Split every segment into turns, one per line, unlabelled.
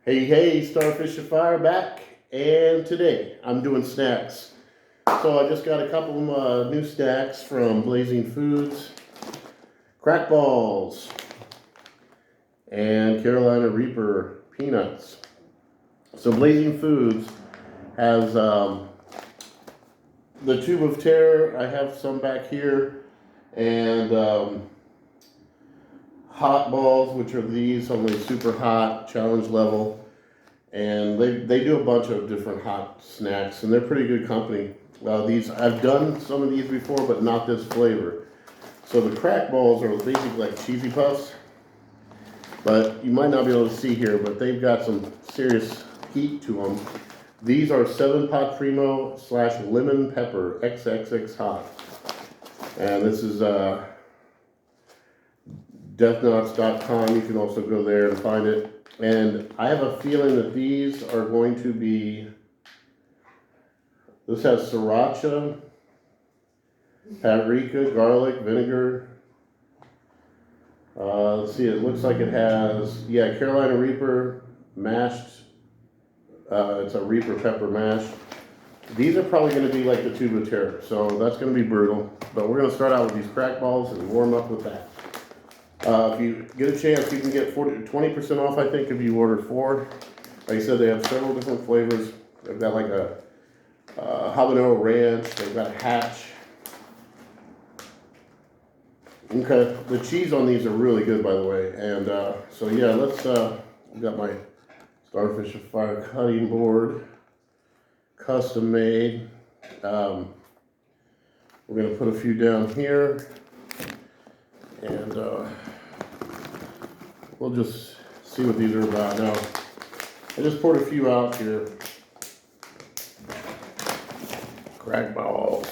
Hey, hey, Starfish of Fire back, and today I'm doing snacks. So I just got a couple of new snacks from Blazing Foods, crack balls, and Carolina Reaper peanuts. So Blazing Foods has the Tube of Terror. I have some back here, and hot balls, which are these, only super hot, challenge level. And they do a bunch of different hot snacks, and they're pretty good company. These I've done some of these before, but not this flavor. So the crack balls are basically like cheesy puffs, but you might not be able to see here, but they've got some serious heat to them. These are 7-pot primo / lemon pepper XXX hot, and this is deathknots.com. You can also go there and find it. And I have a feeling that these are going to be, this has sriracha, paprika, garlic, vinegar. Let's see, it looks like it has, yeah, Carolina Reaper mashed. It's a Reaper pepper mash. These are probably going to be like the Tube of Terror, so that's going to be brutal. But we're going to start out with these crack balls and warm up with that. If you get a chance, you can get 20% off, I think, if you order 4. Like I said, they have several different flavors. They've got like a habanero ranch. They've got a hatch. Okay, the cheese on these are really good, by the way. And so yeah, let's. I've got my Starfish of Fire cutting board, custom made. We're gonna put a few down here, and we'll just see what these are about now. I just poured a few out here. Crack balls.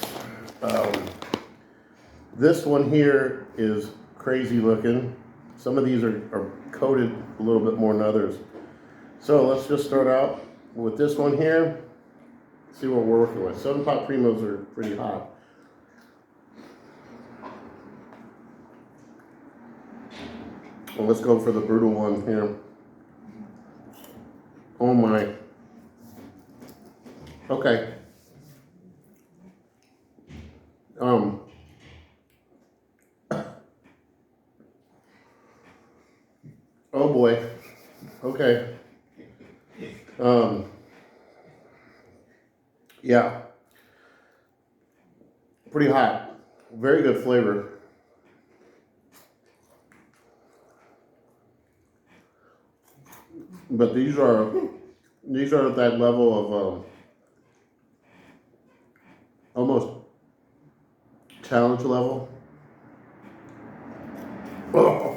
This one here is crazy looking. Some of these are coated a little bit more than others. So let's just start out with this one here. See what we're working with. 7-pot primos are pretty hot. Well, let's go for the brutal one here. Oh my. Okay. Oh boy. Okay. Yeah. Pretty hot. Very good flavor. But these are at that level of almost challenge level. Oh.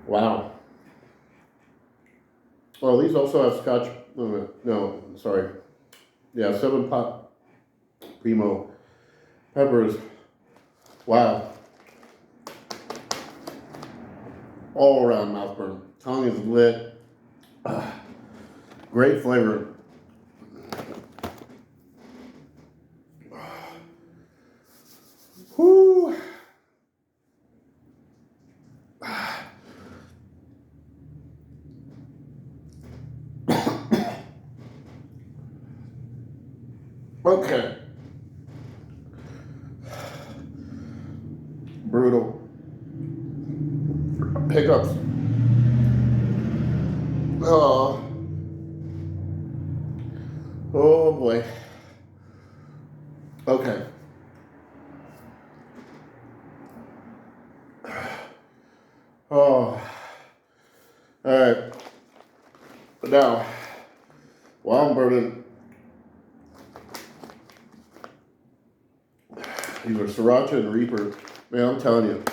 Wow. Well, these also have Scotch. No, sorry. Yeah, 7-pot primo peppers. Wow. All around mouth burn. Tongue is lit. Great flavor. Whoo. Okay. Brutal. Hiccups. Oh. Oh boy. Okay. Oh. All right. Now, while I'm burning, these are Sriracha and Reaper. Man, I'm telling you,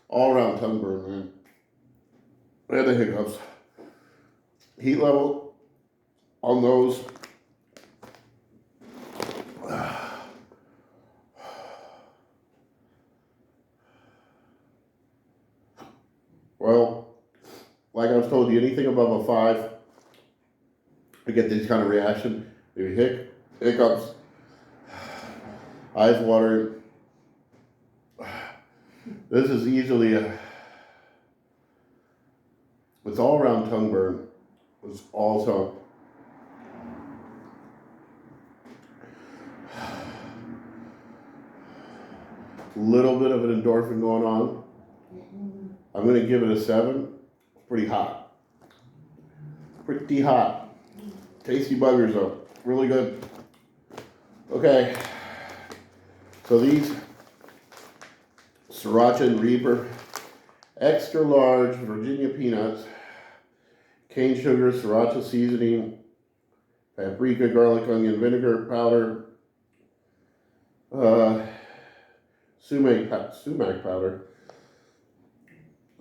all around tongue burn, man. And the hiccups. Heat level on those. Well, like I was told you, anything above a 5, I get these kind of reaction. Maybe hiccups, eyes watering. This is easily a It's all around tongue burn. It's all tongue. Little bit of an endorphin going on. I'm going to give it a 7. It's pretty hot. Pretty hot. Tasty buggers though. Really good. Okay. So these Sriracha and Reaper extra large Virginia peanuts, cane sugar, Sriracha seasoning, paprika, garlic, onion, vinegar powder, sumac powder,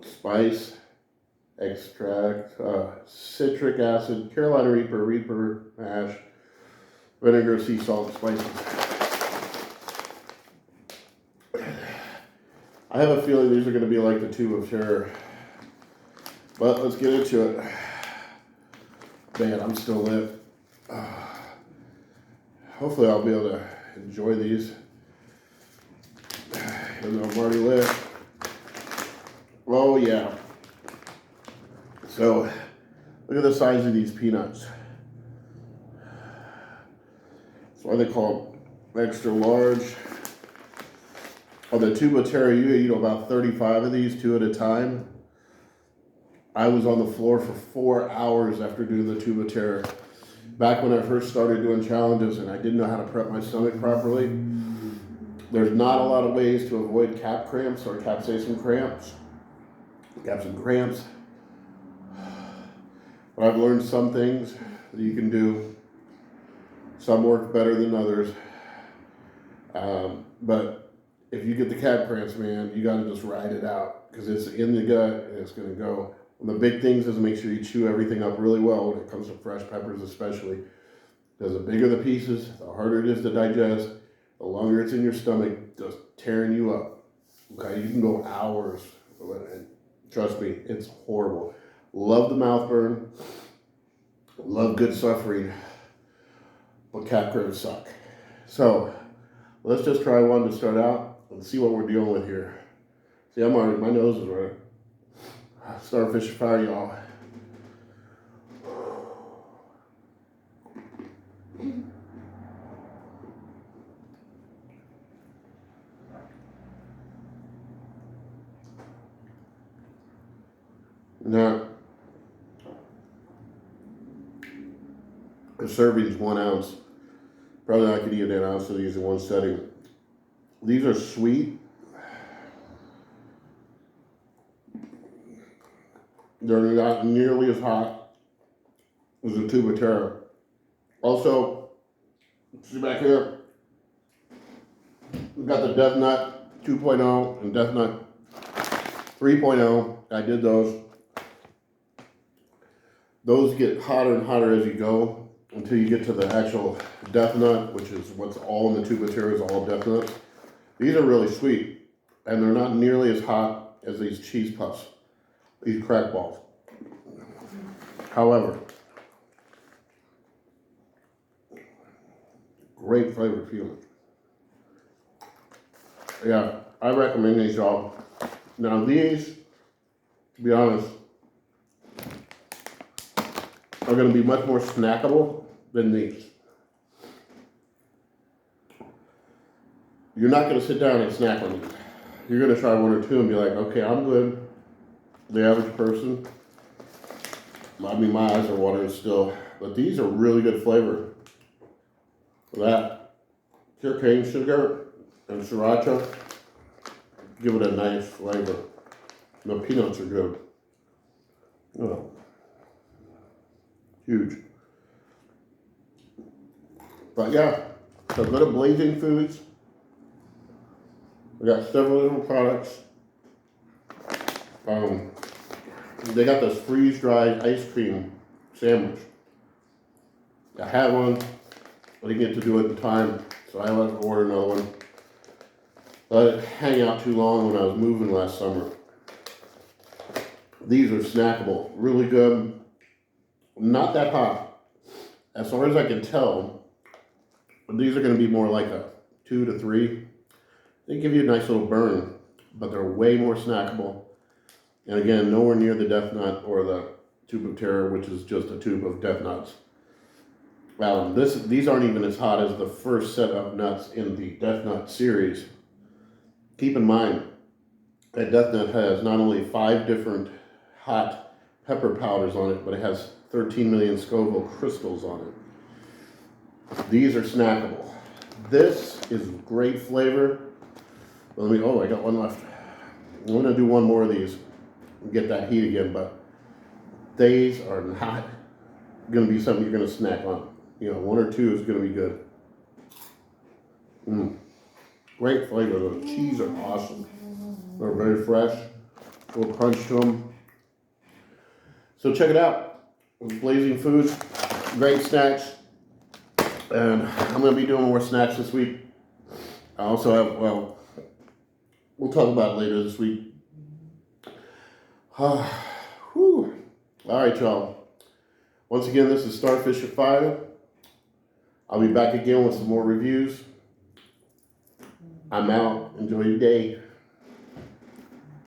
spice, extract, citric acid, Carolina Reaper, Reaper mash, vinegar, sea salt, spices. I have a feeling these are going to be like the tube of terror, but let's get into it. Man, I'm still lit. Hopefully I'll be able to enjoy these, even though I'm already lit. Oh yeah. So, look at the size of these peanuts. That's why they call them extra large. On the tube of terror, you eat about 35 of these, 2 at a time. I was on the floor for 4 hours after doing the tube of terror. Back when I first started doing challenges and I didn't know how to prep my stomach properly. There's not a lot of ways to avoid cap cramps or capsaicin cramps. Caps and cramps. But I've learned some things that you can do. Some work better than others. But if you get the cap cramps, man, you gotta just ride it out because it's in the gut and it's gonna go. And the big things is make sure you chew everything up really well when it comes to fresh peppers especially. Because the bigger the pieces, the harder it is to digest, the longer it's in your stomach, just tearing you up. Okay, you can go hours. And trust me, it's horrible. Love the mouth burn. Love good suffering. But cap cramps suck. So let's just try one to start out and see what we're dealing with here. See, I'm already, my nose is running. Starfish fire, y'all. Now, a serving is 1 ounce. Probably not gonna eat an ounce of these in one setting. These are sweet. They're not nearly as hot as a tube of terror. Also, see back here, we've got the Death Nut 2.0 and Death Nut 3.0. I did those. Those get hotter and hotter as you go until you get to the actual Death Nut, which is what's all in the tube of terror is all Death Nuts. These are really sweet, and they're not nearly as hot as these cheese puffs, these crack balls. However, great flavor feeling. Yeah, I recommend these, y'all. Now these, to be honest, are going to be much more snackable than these. You're not going to sit down and snack on these. You're going to try 1 or 2 and be like, okay, I'm good. The average person, I mean, my eyes are watering still. But these are really good flavor. That pure cane sugar and sriracha give it a nice flavor. The peanuts are good. Oh, huge. But yeah, so go to Blazing Foods. We got several different products. They got this freeze-dried ice cream sandwich. I had one, I didn't get to do it in time, so I had to order another one. Let it hang out too long when I was moving last summer. These are snackable, really good. Not that hot. As far as I can tell, these are going to be more like a 2 to 3. They give you a nice little burn, but they're way more snackable. And again, nowhere near the Death Nut or the tube of terror, which is just a tube of death nuts. These aren't even as hot as the first set of nuts in the death nut series. Keep in mind that death nut has not only 5 different hot pepper powders on it, but it has 13 million Scoville crystals on it. These are snackable. This is great flavor. I got one left. I'm gonna do one more of these and get that heat again, but these are not gonna be something you're gonna snack on. 1 or 2 is gonna be good. Great flavor. The cheese are awesome. They're very fresh, a little crunch to them. So check it out. Blazing Foods, great snacks. And I'm going to be doing more snacks this week. I also have, we'll talk about it later this week. All right, y'all. Once again, this is Starfish at Fire. I'll be back again with some more reviews. I'm out. Enjoy your day.